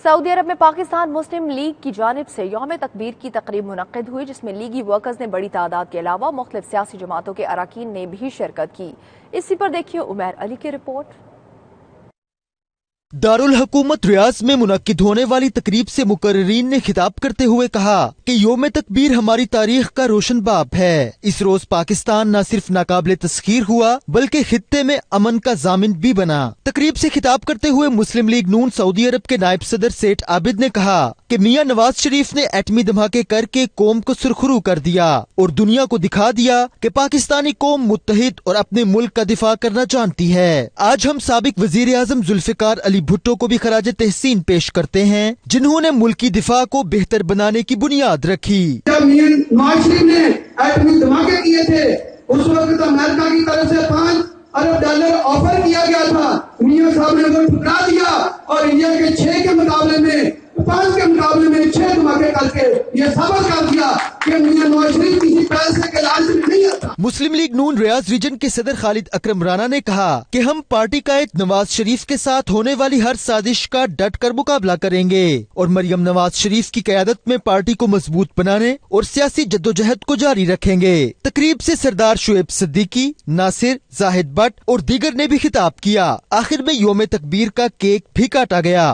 سعودی عرب میں پاکستان مسلم لیگ کی جانب سے یوم تکبیر کی تقریب منعقد ہوئی، جس میں لیگی ورکرز نے بڑی تعداد کے علاوہ مختلف سیاسی جماعتوں کے اراکین نے بھی شرکت کی۔ اسی پر دیکھیے عمیر علی کی رپورٹ۔ دارالحکومت ریاض میں منعقد ہونے والی تقریب سے مقررین نے خطاب کرتے ہوئے کہا کہ یوم تکبیر ہماری تاریخ کا روشن باب ہے۔ اس روز پاکستان نہ صرف ناقابل تسخیر ہوا بلکہ خطے میں امن کا ضامن بھی بنا۔ تقریب سے خطاب کرتے ہوئے مسلم لیگ نون سعودی عرب کے نائب صدر سیٹ عابد نے کہا کہ میاں نواز شریف نے ایٹمی دھماکے کر کے قوم کو سرخرو کر دیا اور دنیا کو دکھا دیا کہ پاکستانی قوم متحد اور اپنے ملک کا دفاع کرنا جانتی ہے۔ آج ہم سابق وزیر اعظم ذوالفقار علی بھٹو کو بھی خراج تحسین پیش کرتے ہیں، جنہوں نے ملکی دفاع کو بہتر بنانے کی بنیاد رکھی۔ جب میاں نواز شریف نے ایٹمی دھماکے کیے تھے، اس وقت امریکہ کی طرف سے $5 ارب آفر کیا گیا تھا، میاں صاحب نے وہ ٹھکرا دیا اور انڈیا کے 6 کے مقابلے میں 5 کے مقابلے میں 6 دھماکے کر کے یہ ثابت کر دیا کہ میاں نواز شریف کسی پیسے کے لالچ میں نہیں آتا۔ مسلم لیگ نون ریاض ریجن کے صدر خالد اکرم رانا نے کہا کہ ہم پارٹی قائد نواز شریف کے ساتھ ہونے والی ہر سازش کا ڈٹ کر مقابلہ کریں گے اور مریم نواز شریف کی قیادت میں پارٹی کو مضبوط بنانے اور سیاسی جدوجہد کو جاری رکھیں گے۔ تقریب سے سردار شعیب صدیقی، ناصر، زاہد بٹ اور دیگر نے بھی خطاب کیا۔ آخر میں یوم تکبیر کا کیک بھی کاٹا گیا۔